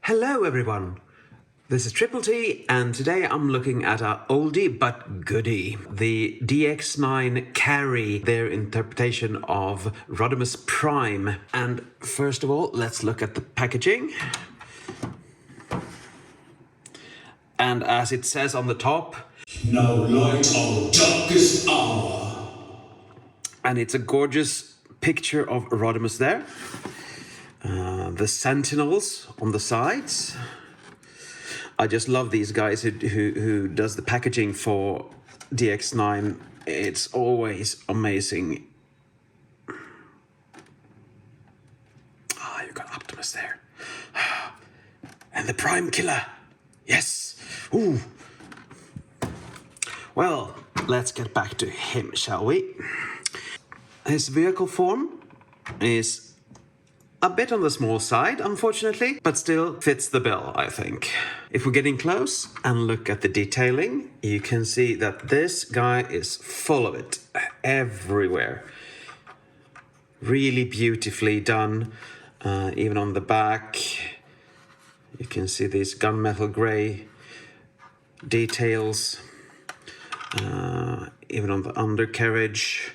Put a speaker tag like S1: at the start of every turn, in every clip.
S1: Hello everyone, this is Triple T and today I'm looking at a oldie but goodie. The DX9 carry their interpretation of Rodimus Prime. And first of all, let's look at the packaging. And as it says on the top,
S2: "Now light our darkest hour."
S1: And it's a gorgeous picture of Rodimus there. The sentinels on the sides. I just love these guys who does the packaging for DX9. It's always amazing. Ah, you got Optimus there. And the Prime Killer. Yes. Ooh. Well, let's get back to him, shall we? His vehicle form is a bit on the small side, unfortunately, but still fits the bill, I think. If we're getting close and look at the detailing, you can see that this guy is full of it everywhere. Really beautifully done, even on the back. You can see these gunmetal gray details, even on the undercarriage.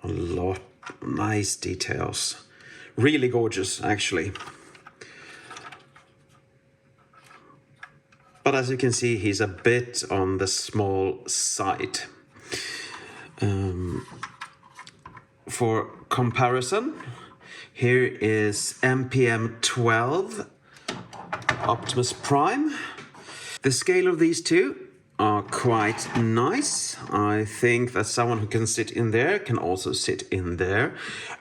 S1: A lot nice details. Really gorgeous, actually. But as you can see, he's a bit on the small side. For comparison, here is MPM 12 Optimus Prime. The scale of these two are quite nice. I think that someone who can sit in there can also sit in there.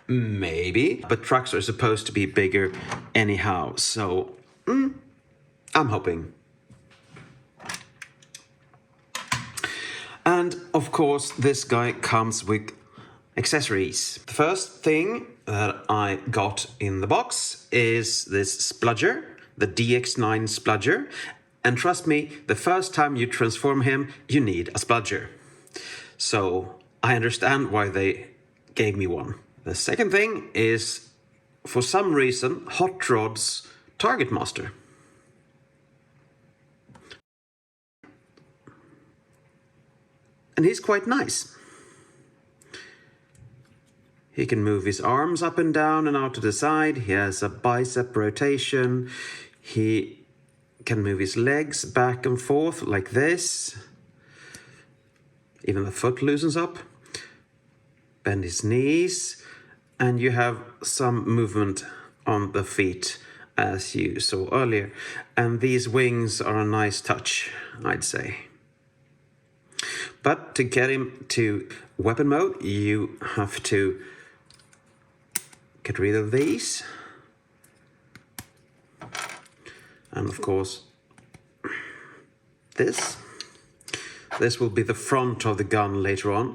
S1: Maybe. But trucks are supposed to be bigger anyhow, so I'm hoping. And of course, this guy comes with accessories. The first thing that I got in the box is this spludger, the DX9 spludger. And trust me, the first time you transform him, you need a spludger. So I understand why they gave me one. The second thing is, for some reason, Hot Rod's Target Master. And he's quite nice. He can move his arms up and down and out to the side. He has a bicep rotation. He can move his legs back and forth like this. Even the foot loosens up. Bend his knees. And you have some movement on the feet, as you saw earlier. And these wings are a nice touch, I'd say. But to get him to weapon mode, you have to get rid of these. And of course, this will be the front of the gun later on.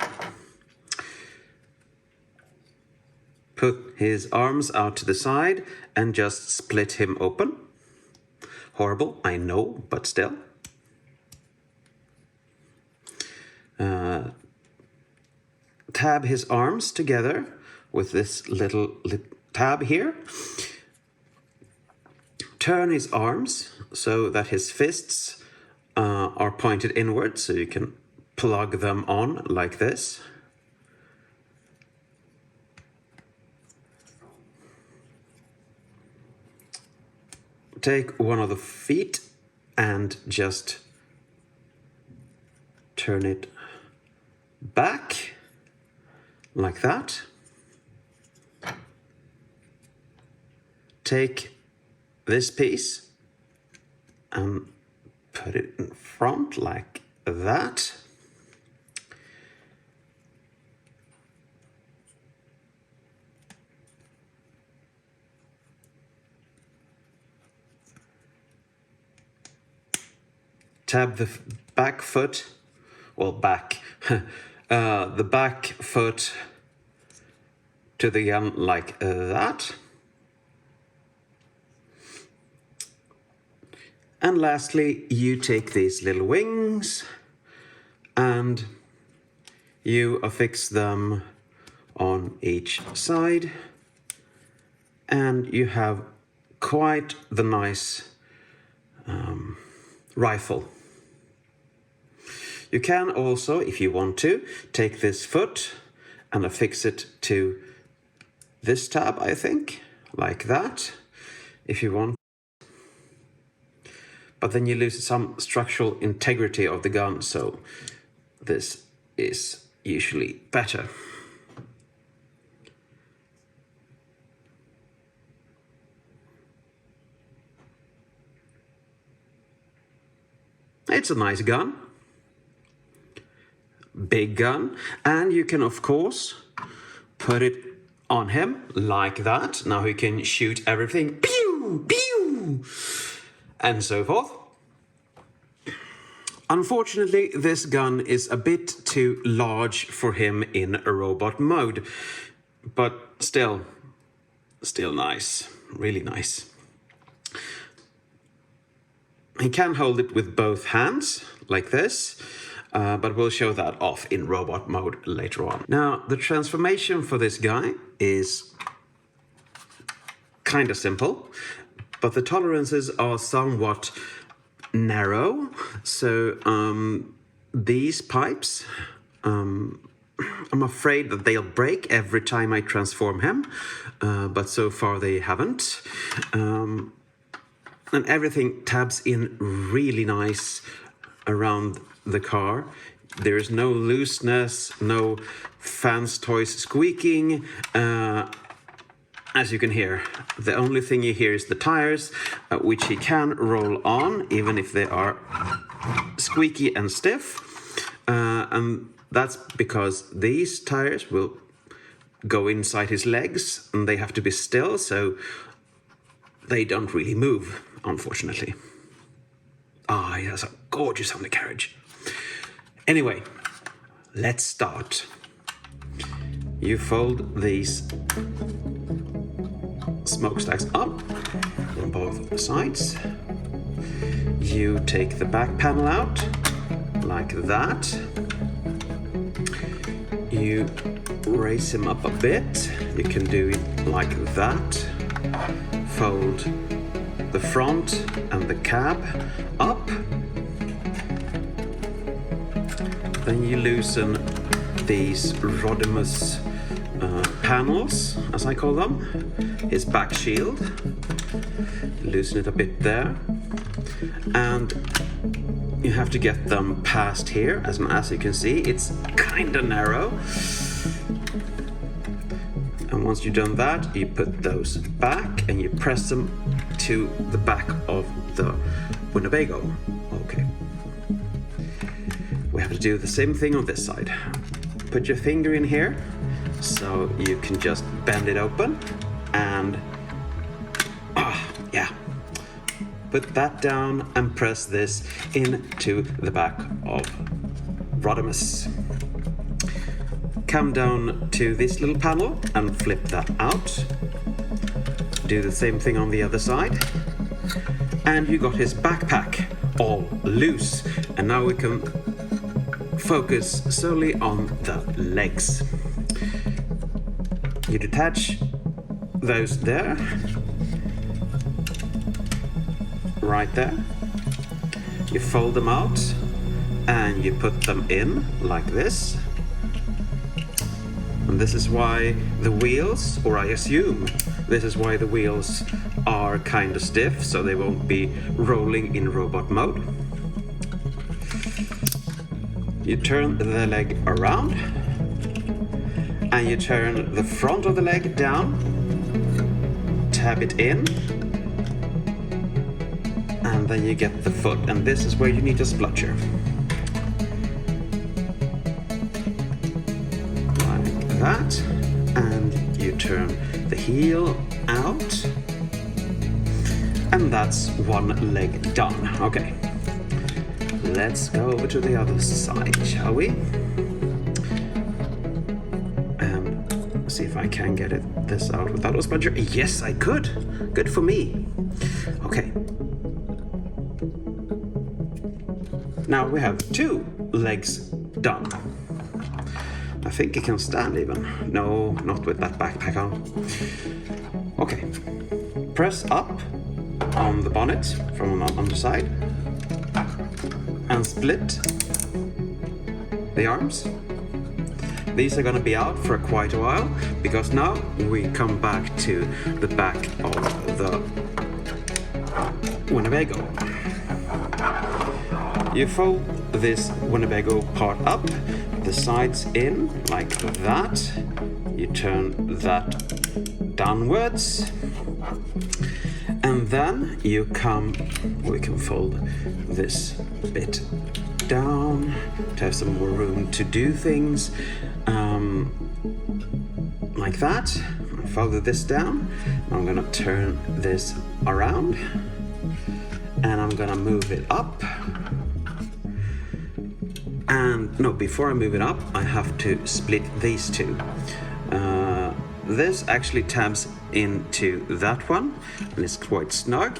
S1: Put his arms out to the side and just split him open. Horrible, I know, but still. Tab his arms together with this little tab here. Turn his arms so that his fists are pointed inward, so you can plug them on like this. Take one of the feet and just turn it back like that. Take this piece and put it in front like that. Tab the back foot, well, back, the back foot to the gun like that. And lastly, you take these little wings and you affix them on each side, and you have quite the nice rifle. You can also, if you want to, take this foot and affix it to this tab, I think, like that, if you want. But then you lose some structural integrity of the gun, so this is usually better. It's a nice gun. Big gun. And you can, of course, put it on him like that. Now he can shoot everything. Pew! Pew! And so forth. Unfortunately, this gun is a bit too large for him in a robot mode. But still nice. Really nice. He can hold it with both hands, like this, but we'll show that off in robot mode later on. Now, the transformation for this guy is kind of simple, but the tolerances are somewhat narrow. So these pipes, I'm afraid that they'll break every time I transform him, but so far they haven't. And everything tabs in really nice around the car. There is no looseness, no fans toys squeaking. As you can hear, the only thing you hear is the tires, which he can roll on, even if they are squeaky and stiff. And that's because these tires will go inside his legs, and they have to be still, so they don't really move, unfortunately. Ah, he has a gorgeous undercarriage. Anyway, let's start. You fold these smokestacks up on both sides. You take the back panel out, like that. You raise him up a bit. You can do it like that. Fold the front and the cab up. Then you loosen these Rodimus panels, as I call them, his back shield. Loosen it a bit there. And you have to get them past here. As you can see, it's kind of narrow. And once you've done that, you put those back and you press them to the back of the Winnebago. Okay. We have to do the same thing on this side. Put your finger in here so you can just bend it open and yeah. Put that down and press this into the back of Rodimus. Come down to this little panel and flip that out. Do the same thing on the other side. And you got his backpack all loose. And now we can focus solely on the legs. You detach those there. Right there. You fold them out and you put them in like this. And this is why the wheels, or I assume this is why the wheels are kind of stiff, so they won't be rolling in robot mode. You turn the leg around and you turn the front of the leg down, tab it in, and then you get the foot, and this is where you need a splutcher. Like that, and you turn the heel out, and that's one leg done. Okay, let's go over to the other side, shall we? And see if I can get this out without a splutcher. Yes, I could. Good for me. Okay. Now we have two legs done. I think he can stand even. No, not with that backpack on. Okay. Press up on the bonnet from on the underside and split the arms. These are going to be out for quite a while because now we come back to the back of the Winnebago. You fold this Winnebago part up, the sides in like that. You turn that downwards. And then we can fold this bit down to have some more room to do things. Like that. I folded this down. I'm gonna turn this around and I'm gonna move it up. And no, before I move it up, I have to split these two. This actually tabs into that one and it's quite snug.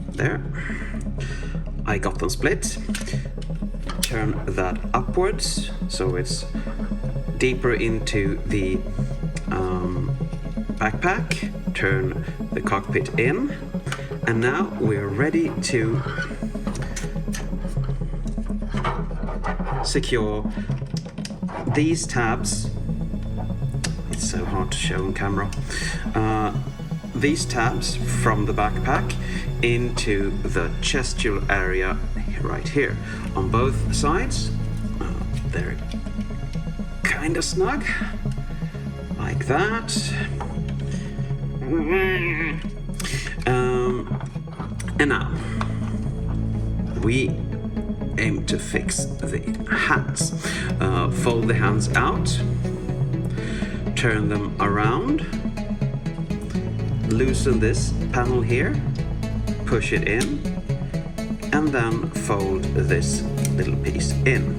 S1: There. I got them split. Turn that upwards so it's deeper into the backpack. Turn the cockpit in. And now we're ready to secure these tabs. It's so hard to show on camera. These tabs from the backpack into the chestial area right here on both sides. They're kind of snug, like that. And now we aim to fix the hands. Fold the hands out, turn them around, loosen this panel here, push it in, and then fold this little piece in.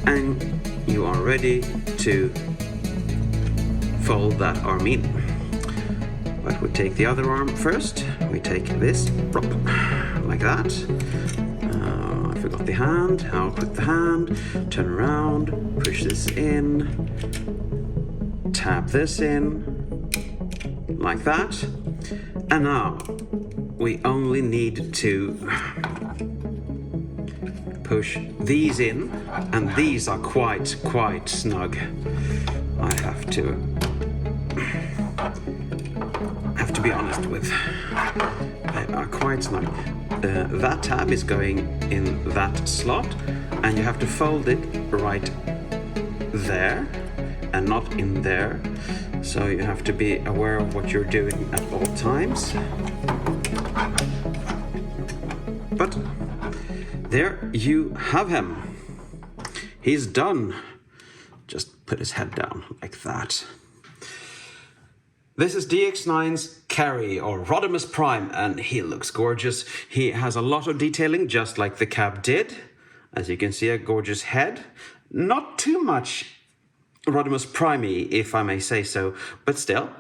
S1: And you are ready to fold that arm in. But we take the other arm first. We take this, like that. I forgot the hand. I'll put the hand, turn around, push this in, tap this in, like that. And now we only need to push these in, and these are quite snug. I have to be honest with. They are quite snug. That tab is going in that slot, and you have to fold it right there and not in there. So you have to be aware of what you're doing at all times. But there you have him. He's done. Just put his head down like that. This is DX9's Carry, or Rodimus Prime, and he looks gorgeous. He has a lot of detailing, just like the cab did. As you can see, a gorgeous head. Not too much Rodimus Prime-y, if I may say so, but still.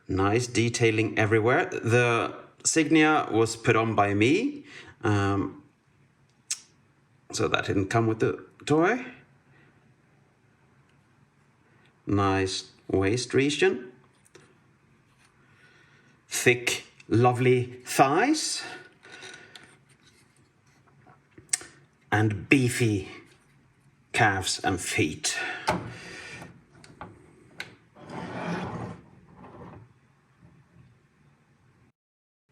S1: Nice detailing everywhere. The signia was put on by me, so that didn't come with the toy. Nice waist region. Thick, lovely thighs. And beefy calves and feet.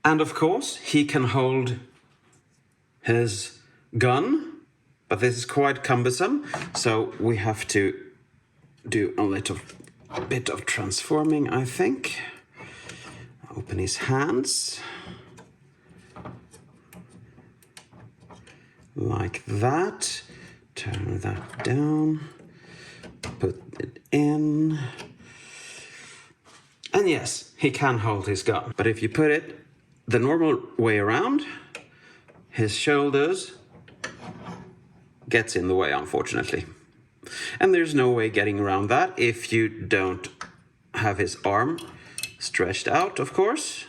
S1: And of course, he can hold his gun, but this is quite cumbersome, so we have to do a bit of transforming, I think. Open his hands. Like that. Turn that down. Put it in. And yes, he can hold his gun. But if you put it the normal way around, his shoulders gets in the way, unfortunately. And there's no way getting around that if you don't have his arm stretched out, of course.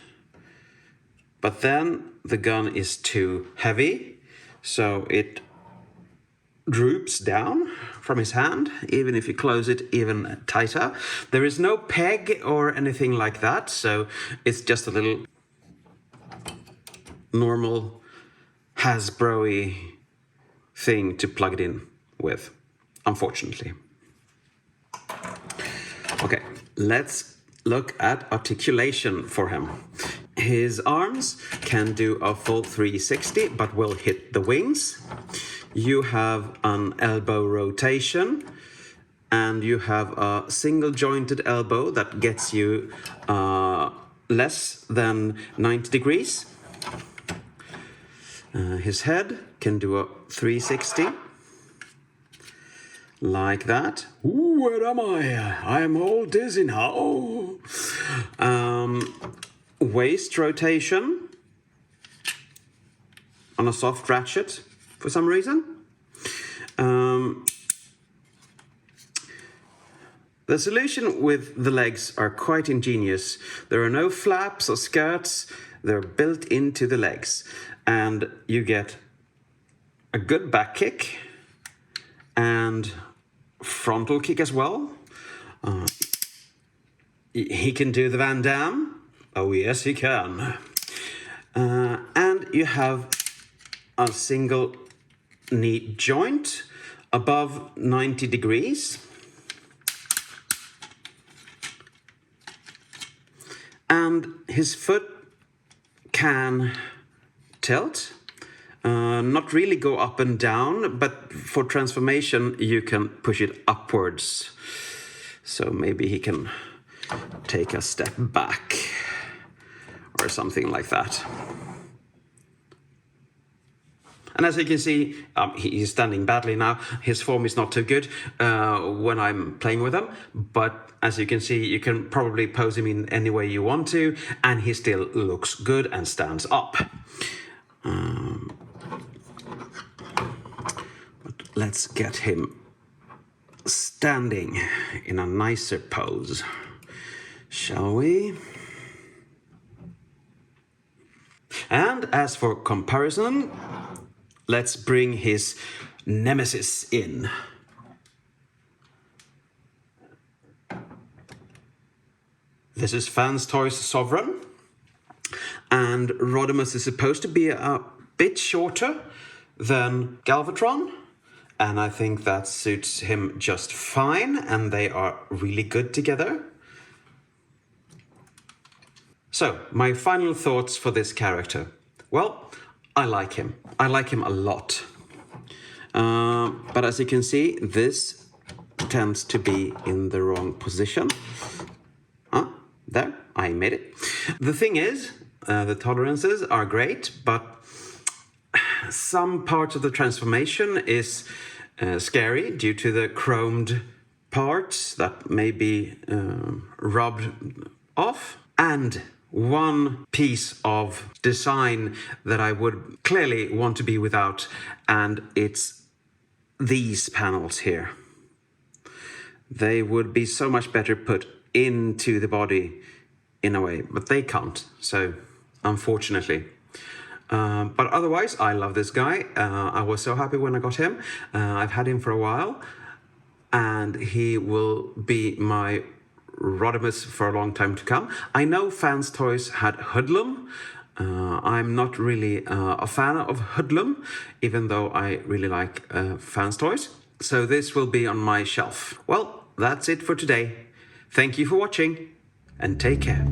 S1: But then the gun is too heavy, so it droops down from his hand, even if you close it even tighter. There is no peg or anything like that, so it's just a little normal Hasbro-y thing to plug it in with, unfortunately. Okay, let's look at articulation for him. His arms can do a full 360, but will hit the wings. You have an elbow rotation, and you have a single jointed elbow that gets you less than 90 degrees. His head can do a 360, like that. Ooh, where am I? I'm all dizzy now. Waist rotation on a soft ratchet for some reason. The solution with the legs are quite ingenious. There are no flaps or skirts. They're built into the legs. And you get a good back kick and frontal kick as well. He can do the Van Damme. Oh yes, he can. And you have a single knee joint above 90 degrees. And his foot can tilt, not really go up and down, but for transformation you can push it upwards. So maybe he can take a step back or something like that. And as you can see, he's standing badly now. His form is not too good when I'm playing with him. But as you can see, you can probably pose him in any way you want to, and he still looks good and stands up. But let's get him standing in a nicer pose, shall we? And as for comparison, let's bring his nemesis in. This is Fans Toys Sovereign, and Rodimus is supposed to be a bit shorter than Galvatron, and I think that suits him just fine, and they are really good together. So, my final thoughts for this character. Well, I like him. I like him a lot. But as you can see, this tends to be in the wrong position. There, I made it. The thing is, the tolerances are great, but some parts of the transformation is scary due to the chromed parts that may be rubbed off. And one piece of design that I would clearly want to be without, and it's these panels here. They would be so much better put into the body in a way, but they can't, so unfortunately. But otherwise, I love this guy. I was so happy when I got him. I've had him for a while, and he will be my Rodimus for a long time to come. I know Fans Toys had Hoodlum. I'm not really a fan of Hoodlum, even though I really like Fans Toys. So this will be on my shelf. Well, that's it for today. Thank you for watching, and take care.